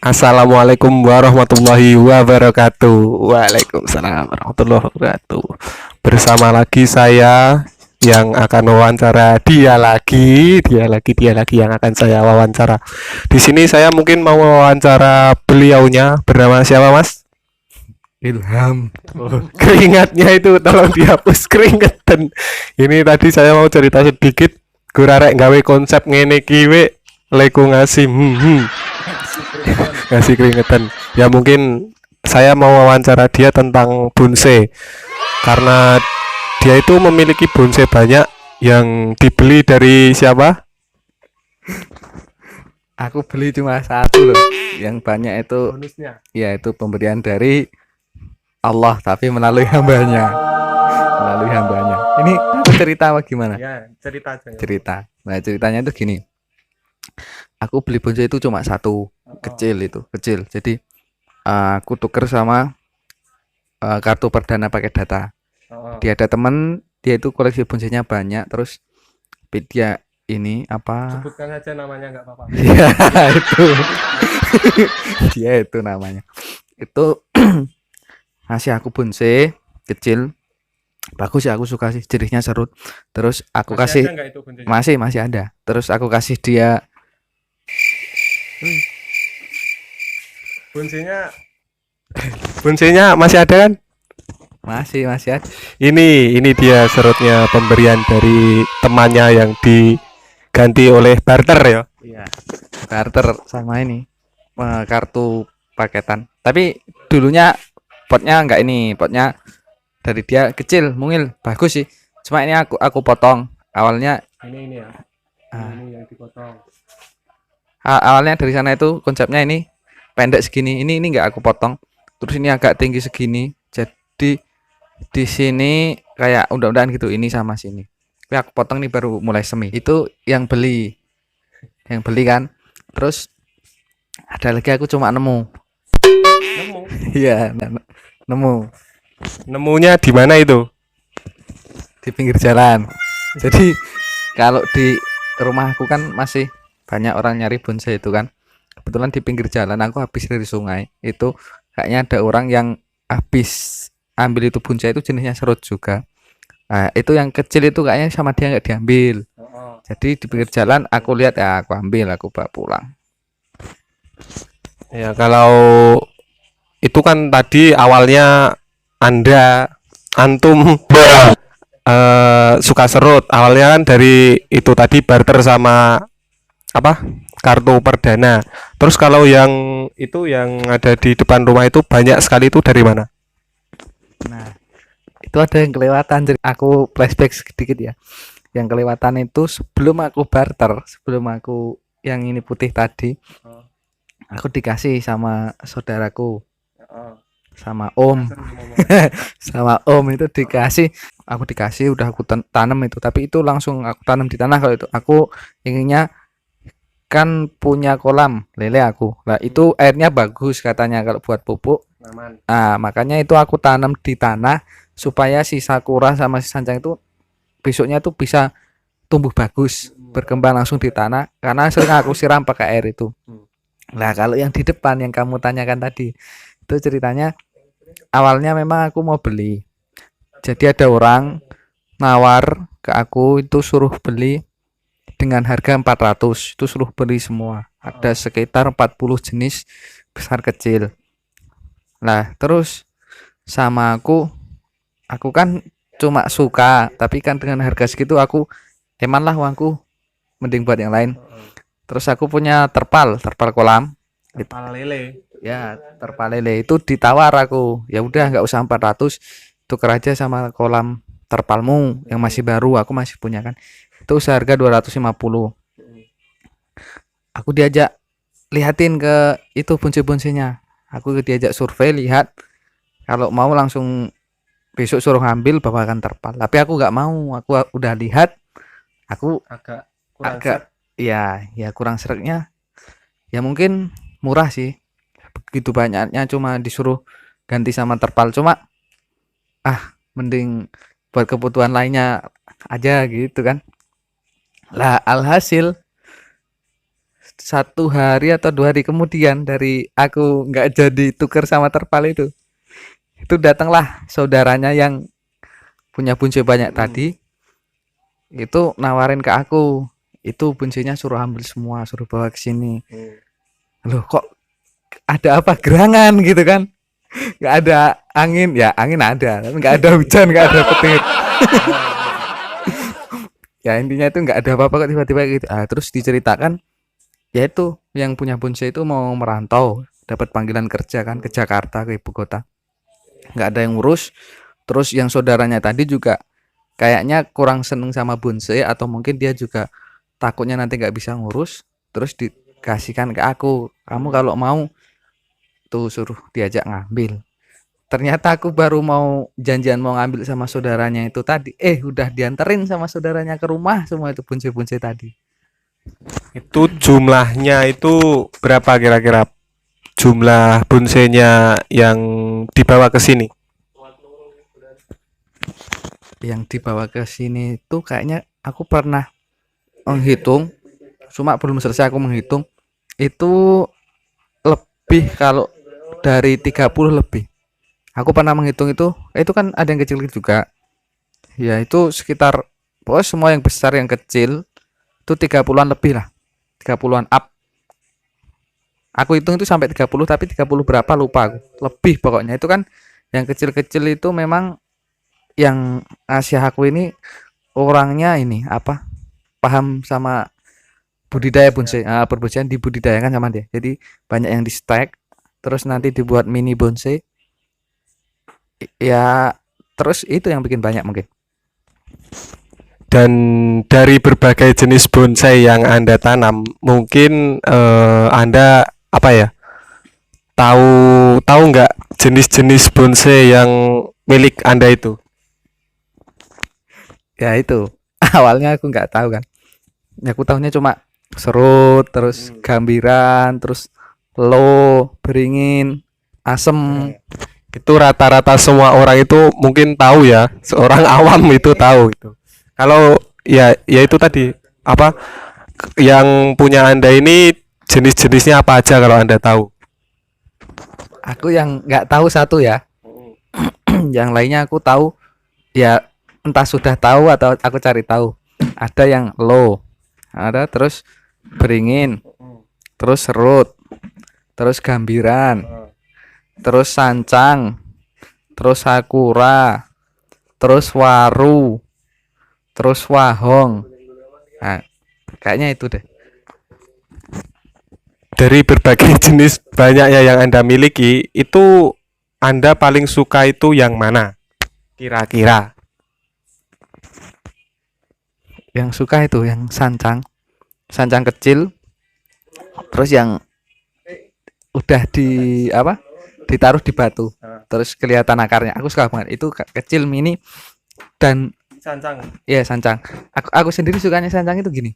Assalamualaikum warahmatullahi wabarakatuh. Waalaikumsalam warahmatullahi wabarakatuh. Bersama lagi saya yang akan wawancara dia lagi yang akan saya wawancara. Di sini saya mungkin mau wawancara beliaunya bernama siapa, Mas? Ilham. Oh, keringatnya itu tolong dihapus keringetan. Ini tadi saya mau cerita sedikit. Gurarek gawe konsep ngene kiwe leku ngasih ngasih keringetan. Ya mungkin saya mau wawancara dia tentang bonsai karena dia itu memiliki bonsai banyak yang dibeli dari siapa? Aku beli cuma satu loh. Yang banyak itu Bonusnya. ya itu pemberian dari Allah tapi melalui hambanya. Melalui hambanya. Ini aku cerita apa gimana? Ya, cerita aja. Cerita. Nah, ceritanya itu gini. Aku beli bonsai itu cuma satu, kecil itu, kecil. Jadi aku tuker sama kartu perdana pakai data. Dia ada temen, dia itu koleksi bonsainya banyak, terus dia ini apa? Sebutkan saja namanya nggak apa-apa. Ya itu dia itu namanya itu ngasih aku bonsai kecil bagus ya, aku suka sih, jerihnya serut. Terus aku Masih kasih ada nggak itu bonsainya? masih ada. Terus aku kasih dia Bonsainya bonsainya masih ada kan? masih ada. Ini dia serutnya pemberian dari temannya yang diganti oleh barter ya. Iya, barter sama ini kartu paketan. Tapi dulunya potnya enggak, ini potnya dari dia kecil mungil bagus sih, cuma ini aku potong awalnya. Ini ya. ah, Ini yang dipotong. Awalnya dari sana itu konsepnya ini pendek segini, ini enggak aku potong, terus ini agak tinggi segini, jadi di sini kayak undang-undangan gitu, ini sama sini. Tapi aku potong nih baru mulai semi. Itu yang beli kan. Terus ada lagi aku cuma nemu. Nemu. Iya, nemu Nemunya di mana itu? di pinggir jalan. Jadi kalau di rumahku kan masih banyak orang nyari bonsai itu kan. Kebetulan di pinggir jalan aku habis dari sungai. Itu kayaknya ada orang yang habis ambil itu bonsai, itu jenisnya serut juga. Nah, itu yang kecil itu kayaknya sama dia nggak diambil. Jadi di pinggir jalan aku lihat, ya aku ambil, aku bawa pulang. Ya kalau itu kan tadi awalnya antum suka serut. Awalnya kan dari itu tadi barter sama apa? Kartu perdana. Terus kalau yang itu yang ada di depan rumah itu banyak sekali itu dari mana? Nah, itu ada yang kelewatan. Jadi aku flashback sedikit ya. Yang kelewatan itu sebelum aku barter, sebelum aku yang ini putih tadi, aku dikasih sama saudaraku, sama om. Sama om itu dikasih, aku dikasih, udah aku tanam itu, tapi itu langsung aku tanam di tanah. Kalau itu aku inginnya kan punya kolam lele aku lah, itu airnya bagus katanya kalau buat pupuk. Makanya itu aku tanam di tanah supaya si sakura sama si sancang itu besoknya tuh bisa tumbuh bagus, berkembang langsung di tanah, karena sering aku siram pakai air itu. Nah, kalau yang di depan yang kamu tanyakan tadi, itu ceritanya awalnya memang aku mau beli. Jadi ada orang nawar ke aku, itu suruh beli dengan harga 400, itu suruh beli semua. Ada sekitar 40 jenis besar kecil. Nah, terus sama aku kan cuma suka, tapi kan dengan harga segitu aku eman lah uangku, mending buat yang lain. Terus aku punya terpal kolam. Kepala lele. Ya, terpal lele itu ditawar aku. Ya udah nggak usah 400, tuker aja sama kolam terpalmu yang masih baru, aku masih punya kan. Itu seharga 250. Aku diajak lihatin ke itu bonsai-bonsainya. Aku diajak survei, lihat, kalau mau langsung besok suruh ngambil bawakan terpal. Tapi aku nggak mau, aku udah lihat, aku agak ya kurang seretnya. Ya mungkin murah sih, begitu banyaknya cuma disuruh ganti sama terpal, cuma mending buat kebutuhan lainnya aja gitu kan. Lah alhasil 1 hari atau 2 hari kemudian dari aku nggak jadi tuker sama terpal itu datanglah saudaranya yang punya bonsai banyak tadi, itu nawarin ke aku, itu bonsainya suruh ambil semua, suruh bawa ke sini. Loh kok ada apa gerangan gitu kan, nggak ada angin, ya angin ada tapi nggak ada hujan, nggak ada petir. Ya intinya itu nggak ada apa-apa kok tiba-tiba gitu. Terus diceritakan, yaitu yang punya bonsai itu mau merantau, dapat panggilan kerja kan ke Jakarta, ke ibu kota, nggak ada yang ngurus. Terus yang saudaranya tadi juga kayaknya kurang seneng sama bonsai, atau mungkin dia juga takutnya nanti nggak bisa ngurus, terus dikasihkan ke aku, kamu kalau mau tuh suruh diajak ngambil. Ternyata aku baru mau janjian mau ngambil sama saudaranya itu tadi, udah dianterin sama saudaranya ke rumah semua itu bonsai-bonsai tadi. Itu jumlahnya itu berapa kira-kira jumlah bonsainya yang dibawa ke sini? Yang dibawa ke sini itu kayaknya aku pernah menghitung, cuma belum selesai aku menghitung, itu lebih, kalau dari 30 lebih. Aku pernah menghitung itu kan ada yang kecil juga. Ya itu sekitar, pokoknya semua yang besar yang kecil itu 30-an lebih lah. 30-an up. Aku hitung itu sampai 30, tapi 30 berapa lupa aku. Lebih pokoknya. Itu kan yang kecil-kecil itu memang yang ngasih aku ini orangnya ini apa? Paham sama budidaya bonsai. Perbonsaian dibudidayakan sama dia. Jadi banyak yang di stack, terus nanti dibuat mini bonsai. Ya terus itu yang bikin banyak mungkin. Dan dari berbagai jenis bonsai yang Anda tanam, mungkin Anda apa ya? Tahu tahu nggak jenis-jenis bonsai yang milik Anda itu? Ya itu awalnya aku nggak tahu kan, ya aku tahunya cuma serut, terus gambiran, terus lo, beringin, asem. Itu rata-rata semua orang itu mungkin tahu ya, seorang awam itu tahu itu. Kalau ya itu tadi apa yang punya Anda ini jenis-jenisnya apa aja kalau Anda tahu? Aku yang nggak tahu satu ya, yang lainnya aku tahu, ya entah sudah tahu atau aku cari tahu. Ada yang lo, ada terus beringin, terus serut, terus gambiran, terus sancang, terus sakura, terus waru, terus wahong. Nah, kayaknya itu deh. Dari berbagai jenis banyaknya yang Anda miliki, itu Anda paling suka itu yang mana? Kira-kira. Yang suka itu yang sancang, sancang kecil, terus yang udah di apa? Ditaruh di batu, terus kelihatan akarnya. Aku suka banget. Itu kecil mini dan Sancang. ya sancang. Aku sendiri sukanya sancang itu gini.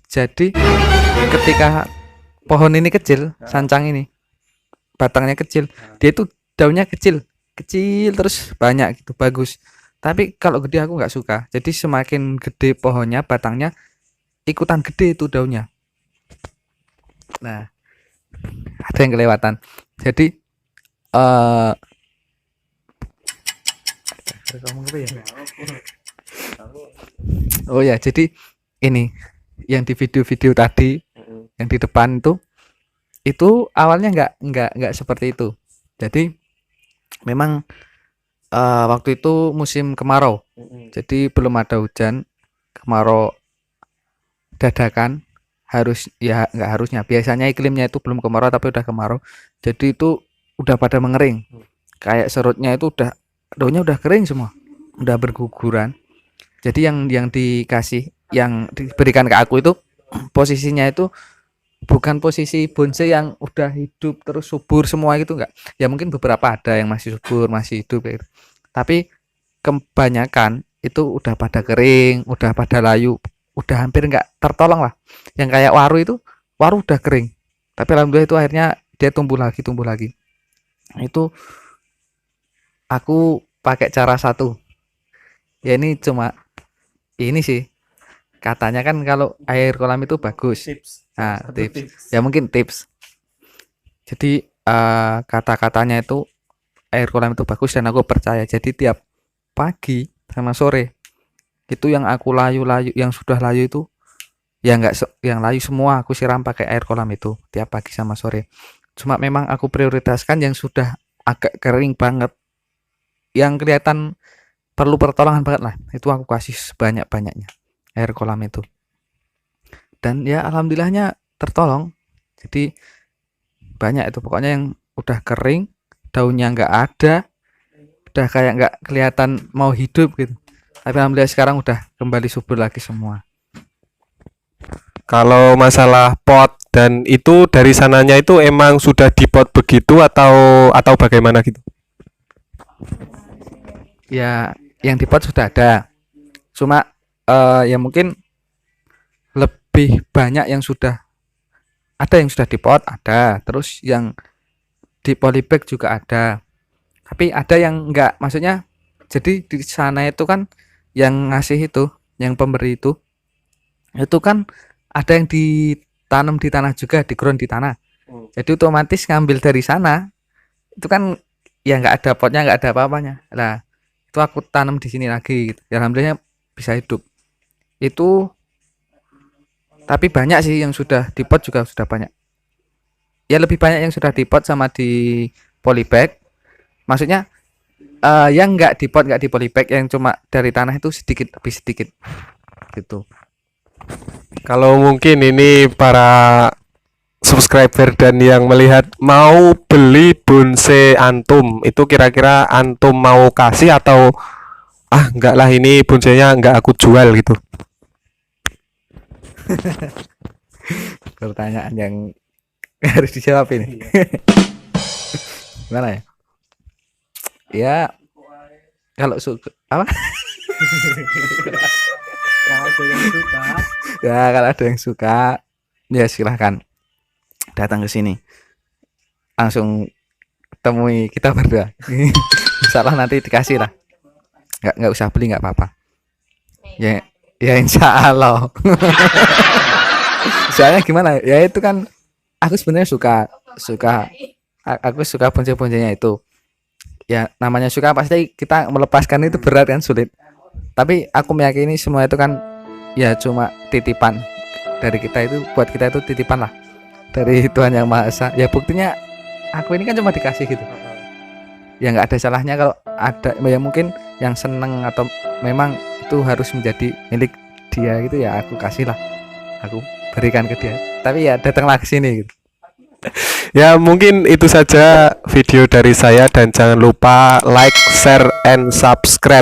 Jadi ketika pohon ini kecil, sancang ini batangnya kecil, dia itu daunnya kecil, kecil terus banyak gitu, bagus. Tapi kalau gede aku nggak suka. Jadi semakin gede pohonnya, batangnya ikutan gede itu daunnya. Nah, ada yang kelewatan. Jadi oh ya, jadi ini yang di video-video tadi, yang di depan itu awalnya nggak seperti itu. Jadi memang waktu itu musim kemarau, jadi belum ada hujan, kemarau dadakan, nggak harusnya, biasanya iklimnya itu belum kemarau tapi udah kemarau, jadi itu udah pada mengering, kayak serutnya itu daunnya udah kering semua, udah berguguran. Jadi yang dikasih, yang diberikan ke aku itu posisinya itu bukan posisi bonsai yang udah hidup terus subur semua gitu, enggak. Ya mungkin beberapa ada yang masih subur, masih hidup gitu. Tapi kebanyakan itu udah pada kering, udah pada layu, udah hampir enggak tertolong lah. Yang kayak waru udah kering. Tapi alhamdulillah itu akhirnya dia tumbuh lagi. Itu aku pakai cara satu. Ya ini cuma ini sih. Katanya kan kalau air kolam itu bagus. Nah, tips. Ya mungkin tips. Jadi kata-katanya itu air kolam itu bagus dan aku percaya. Jadi tiap pagi sama sore itu yang aku layu-layu, yang sudah layu itu ya enggak yang layu semua aku siram pakai air kolam itu tiap pagi sama sore. Cuma memang aku prioritaskan yang sudah agak kering banget, yang kelihatan perlu pertolongan banget lah, itu aku kasih sebanyak-banyaknya air kolam itu. Dan ya alhamdulillahnya tertolong. Jadi banyak itu pokoknya yang udah kering, daunnya nggak ada, udah kayak nggak kelihatan mau hidup gitu. Tapi alhamdulillah sekarang udah kembali subur lagi semua. Kalau masalah pot dan itu dari sananya itu emang sudah di pot begitu atau bagaimana gitu? Ya yang di pot sudah ada, cuma ya mungkin lebih banyak yang sudah ada, yang sudah di pot ada, terus yang di polybag juga ada, tapi ada yang enggak, maksudnya jadi di sana itu kan yang ngasih itu, yang pemberi itu kan ada yang ditanam di tanah juga, di ground di tanah, jadi otomatis ngambil dari sana itu kan ya nggak ada potnya, nggak ada apa-apanya lah, itu aku tanam di sini lagi gitu. Ya alhamdulillah bisa hidup itu. Tapi banyak sih yang sudah di pot juga sudah banyak. Ya lebih banyak yang sudah di pot sama di polybag. Maksudnya yang nggak di pot, nggak di polybag, yang cuma dari tanah itu sedikit, lebih sedikit gitu. Kalau mungkin ini para subscriber dan yang melihat mau beli bonsai antum, itu kira-kira antum mau kasih atau enggak lah, ini bonsainya enggak aku jual gitu. Pertanyaan yang harus dijawab ini. Gimana ya? Ya kalau suka apa? Kalau ada yang suka, Ya kalau ada yang suka ya silahkan datang ke sini, langsung temui kita berdua. Insyaallah nanti dikasih lah, nggak usah beli, nggak apa-apa ya. Ya insya Allah. Soalnya gimana ya, itu kan aku sebenarnya suka aku suka bonsai-bonsainya itu. Ya namanya suka pasti kita melepaskan itu berat kan, sulit. Tapi aku meyakini semua itu kan ya cuma titipan dari kita, itu buat kita itu titipan lah dari Tuhan Yang Maha Esa. Ya buktinya aku ini kan cuma dikasih gitu. Ya nggak ada salahnya kalau ada ya mungkin yang seneng atau memang itu harus menjadi milik dia gitu, ya aku kasih lah, aku berikan ke dia. Tapi ya datanglah ke sini gitu. Ya mungkin itu saja video dari saya, dan jangan lupa like, share, and subscribe.